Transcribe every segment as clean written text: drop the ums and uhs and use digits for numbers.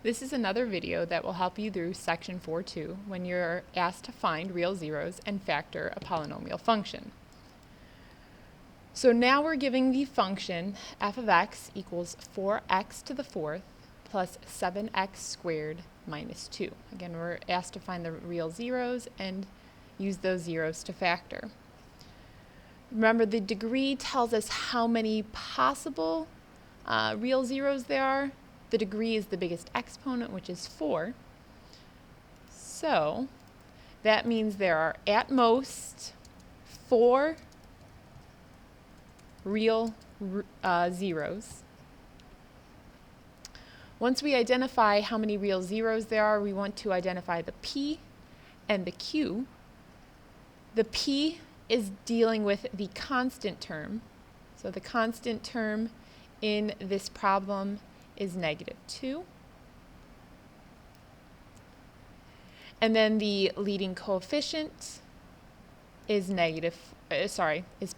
This is another video that will help you through section 4.2 when you're asked to find real zeros and factor a polynomial function. So now we're giving the function f of x equals 4x to the fourth plus 7x squared minus 2. Again, we're asked to find the real zeros and use those zeros to factor. Remember, the degree tells us how many possible real zeros there are. The degree is the biggest exponent, which is 4. So that means there are at most 4 real zeros. Once we identify how many real zeros there are, we want to identify the p and the q. The p is dealing with the constant term. So the constant term in this problem is -2. And then the leading coefficient is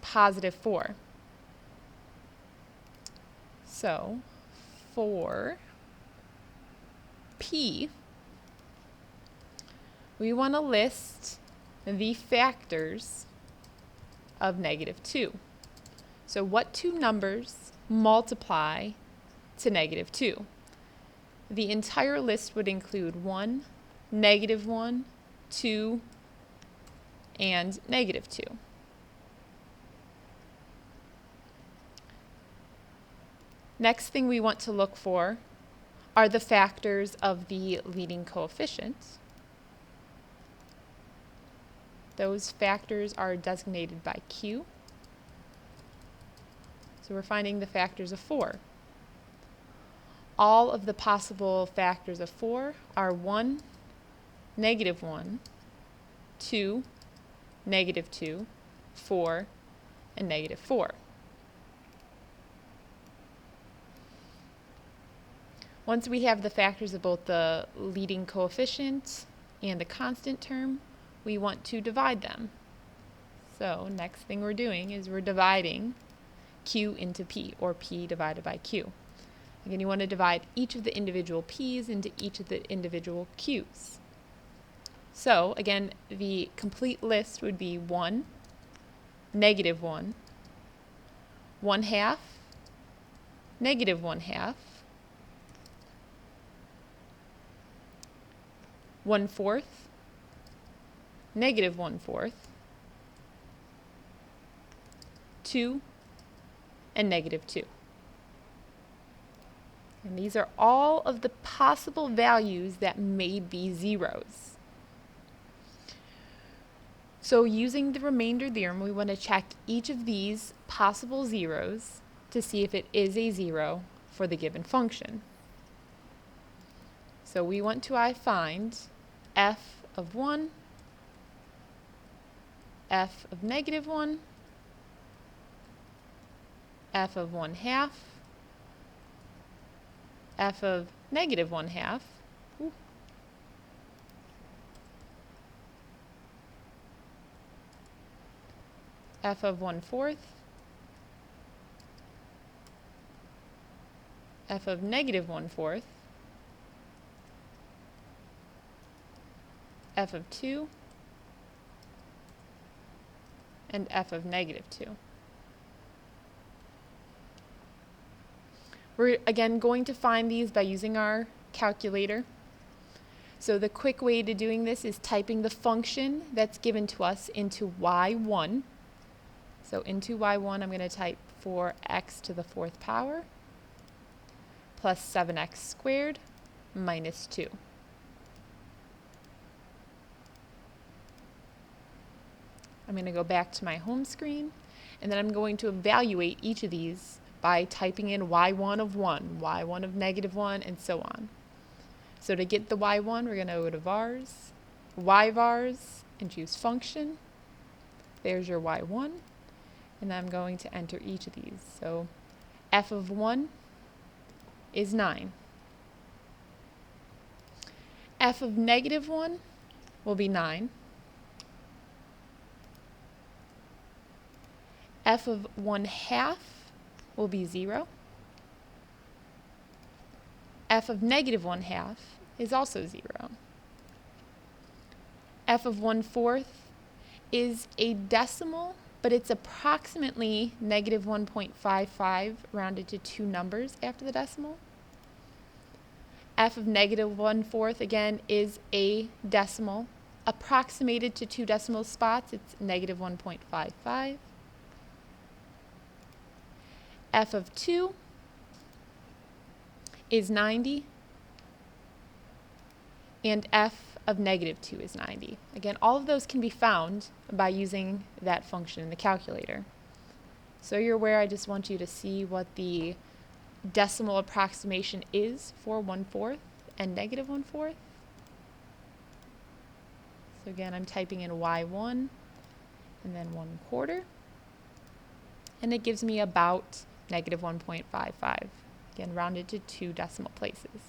positive 4. So for p, we want to list the factors of -2. So what two numbers multiply to -2? The entire list would include 1, -1, 2, and -2. Next thing we want to look for are the factors of the leading coefficient. Those factors are designated by q. So we're finding the factors of 4. All of the possible factors of 4 are 1, -1, 2, -2, 4, and -4. Once we have the factors of both the leading coefficient and the constant term, we want to divide them. So next thing we're doing is we're dividing q into p, or p divided by q. Again, you want to divide each of the individual p's into each of the individual q's. So again, the complete list would be 1, -1, 1/2, -1/2, 1/4, -1/4, 2, and -2. And these are all of the possible values that may be zeros. So using the remainder theorem, we want to check each of these possible zeros to see if it is a zero for the given function. So we want to find f of 1, f of -1, f of 1/2, f of -1/2, f of 1/4, f of -1/4, f of 2, and f of -2. We're again going to find these by using our calculator. So the quick way to doing this is typing the function that's given to us into y1. So into y1, I'm going to type 4x to the fourth power plus 7x squared minus 2. I'm going to go back to my home screen, and then I'm going to evaluate each of these by typing in y1 of 1, y1 of -1, and so on. So to get the y1, we're going to go to vars, yvars, and choose function. There's your y1, and I'm going to enter each of these. So f of 1 is 9. F of -1 will be 9. F of 1/2 will be 0. f of negative 1/2 is also 0. F of 1/4 is a decimal, but it's approximately negative 1.55 rounded to 2 numbers after the decimal. F of negative 1/4 again is a decimal, approximated to 2 decimal spots. It's negative 1.55. F of 2 is 90, and f of negative 2 is 90. Again, all of those can be found by using that function in the calculator. So you're aware, I just want you to see what the decimal approximation is for 1/4 and negative 1/4. So again, I'm typing in y1 and then 1/4, and it gives me about negative 1.55, again rounded to 2 decimal places.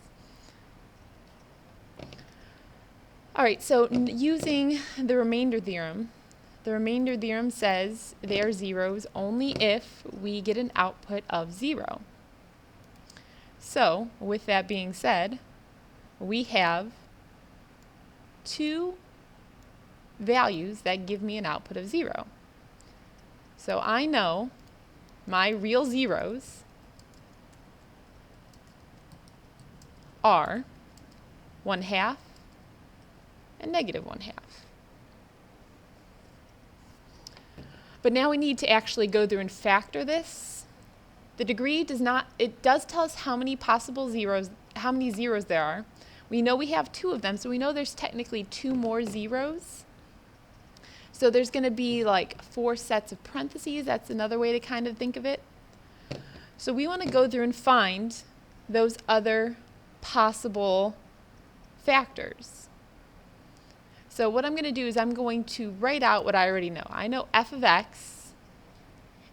All right, so using the remainder theorem says they are zeros only if we get an output of 0. So with that being said, we have 2 values that give me an output of 0. So I know my real zeros are 1/2 and negative 1/2. But now we need to actually go through and factor this. The degree does not, it does tell us how many possible zeros, how many zeros there are. We know we have 2 of them, so we know there's technically 2 more zeros. So there's going to be like 4 sets of parentheses. That's another way to kind of think of it. So we want to go through and find those other possible factors. So what I'm going to do is I'm going to write out what I already know. I know f of x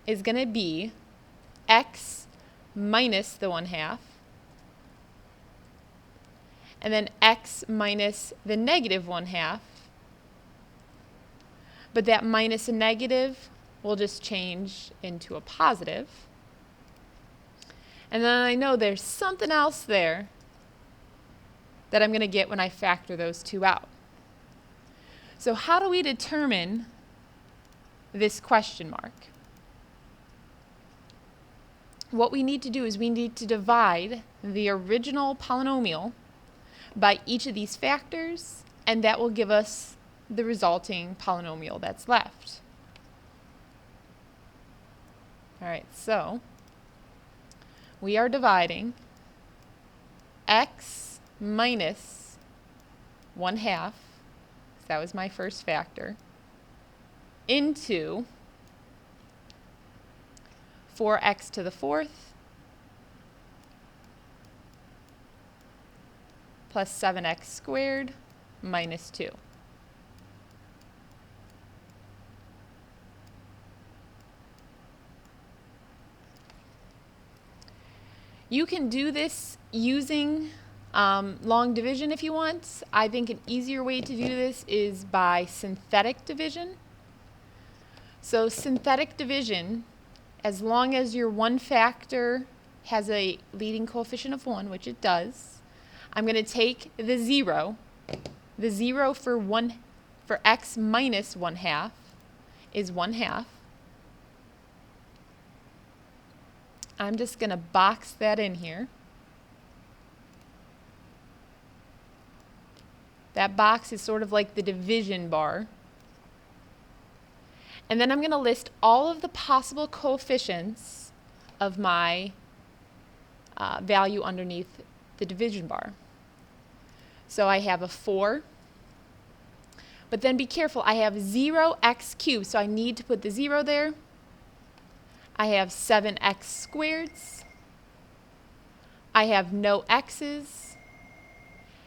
is going to be x minus the 1/2, and then x minus the negative 1/2. But that minus a negative will just change into a positive. And then I know there's something else there that I'm going to get when I factor those 2 out. So how do we determine this question mark? What we need to do is we need to divide the original polynomial by each of these factors, and that will give us the resulting polynomial that's left. All right, so we are dividing x minus 1/2, that was my first factor, into 4x to the 4th plus 7x squared minus 2. You can do this using long division if you want. I think an easier way to do this is by synthetic division. So synthetic division, as long as your one factor has a leading coefficient of 1, which it does, I'm going to take the 0. The 0 for x minus 1/2 is 1/2. I'm just going to box that in here. That box is sort of like the division bar. And then I'm going to list all of the possible coefficients of my value underneath the division bar. So I have a 4. But then be careful, I have 0x cubed, so I need to put the 0 there. I have 7x squareds. I have no x's.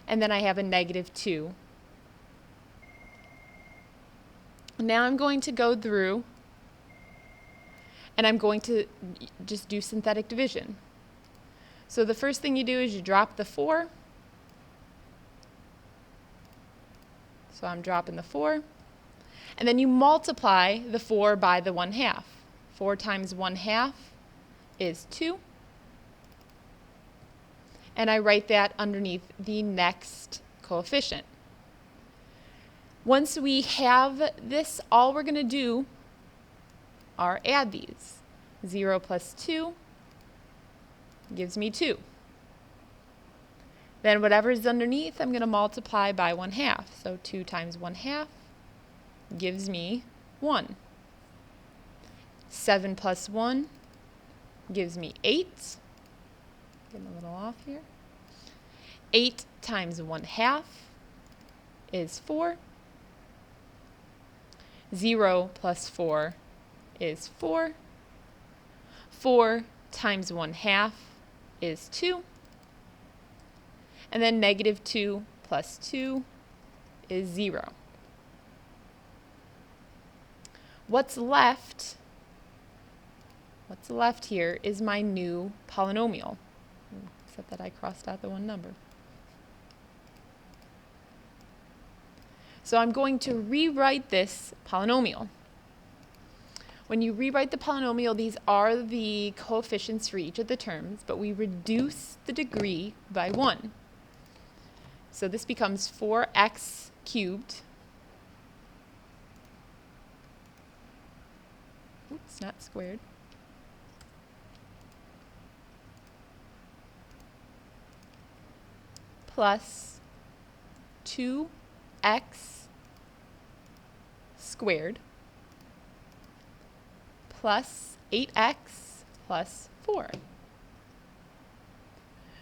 And then I have a negative 2. Now I'm going to go through and I'm going to just do synthetic division. So the first thing you do is you drop the 4. So I'm dropping the 4. And then you multiply the 4 by the 1/2. 4 times 1/2 is 2. and I write that underneath the next coefficient. Once we have this, all we're going to do are add these. 0 plus 2 gives me 2. Then whatever is underneath, I'm going to multiply by 1/2. So 2 times 1/2 gives me 1. 7 plus 1 gives me 8. Getting a little off here. 8 times 1/2 is 4. 0 plus 4 is 4. 4 times 1/2 is 2. And then negative 2 plus 2 is 0. What's left here is my new polynomial, except that I crossed out the one number. So I'm going to rewrite this polynomial. When you rewrite the polynomial, these are the coefficients for each of the terms, but we reduce the degree by 1. So this becomes 4x cubed. Oops, not squared. Plus 2x squared plus 8x plus 4.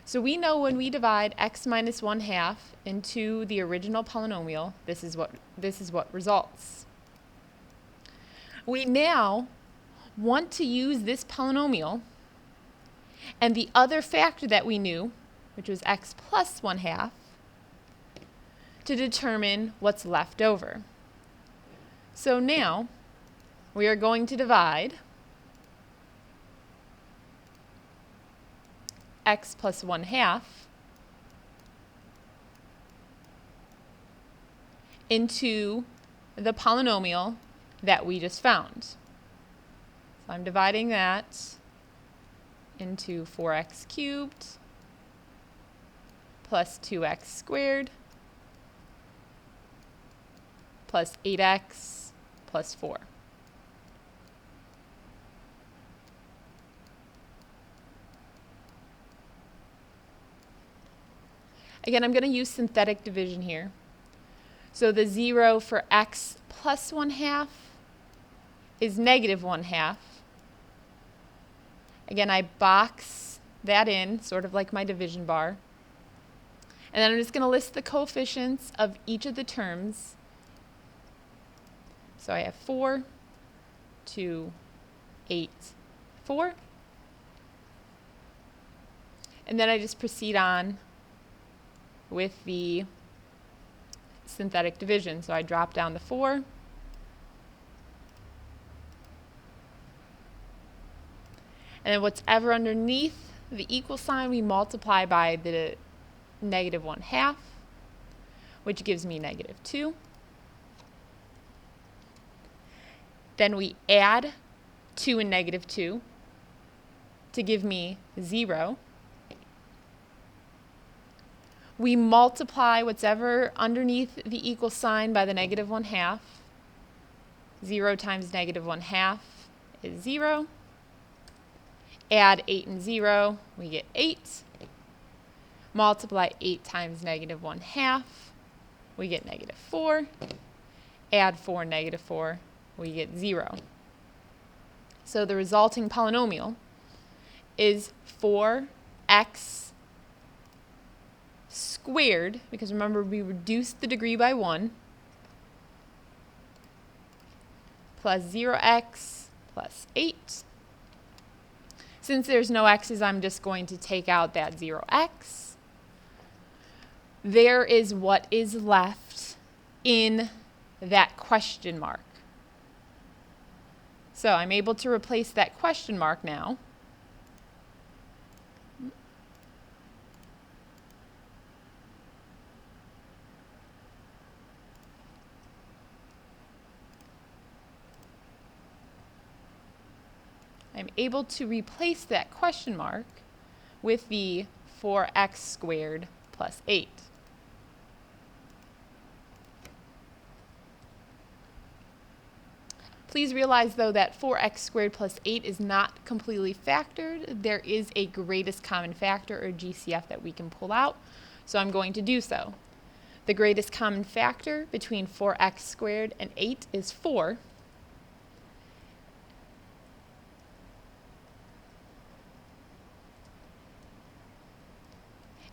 So we know when we divide x minus 1/2 into the original polynomial, this is what results. We now want to use this polynomial and the other factor that we knew, which was x plus 1/2, to determine what's left over. So now we are going to divide x plus 1/2 into the polynomial that we just found. So I'm dividing that into 4x cubed plus 2x squared plus 8x plus 4. Again, I'm going to use synthetic division here. So the 0 for x plus 1/2 is negative 1/2. Again, I box that in, sort of like my division bar. And then I'm just going to list the coefficients of each of the terms. So I have 4, 2, 8, 4. And then I just proceed on with the synthetic division. So I drop down the 4. And then whatever underneath the equal sign, we multiply by the negative 1/2, which gives me negative 2. Then we add 2 and negative 2 to give me 0. We multiply whatever underneath the equal sign by the negative 1/2. 0 times negative 1/2 is 0. Add 8 and 0, we get 8. Multiply 8 times negative 1/2, we get negative 4. Add 4 and negative 4, we get 0. So the resulting polynomial is 4x squared, because remember we reduced the degree by 1, plus 0x plus 8. Since there's no x's, I'm just going to take out that 0x. There is what is left in that question mark. So I'm able to replace that question mark now. I'm able to replace that question mark with the 4x squared plus 8. Please realize, though, that 4x squared plus 8 is not completely factored. There is a greatest common factor, or GCF, that we can pull out, so I'm going to do so. The greatest common factor between 4x squared and 8 is 4.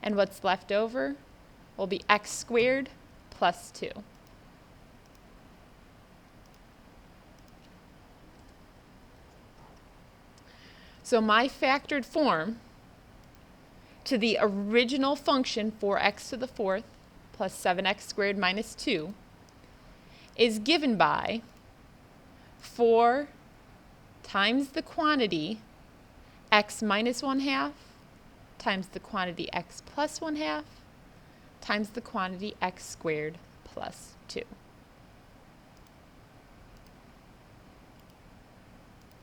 And what's left over will be x squared plus 2. So my factored form to the original function 4x to the 4th plus 7x squared minus 2 is given by 4 times the quantity x minus 1/2 times the quantity x plus 1/2 times the quantity x squared plus 2.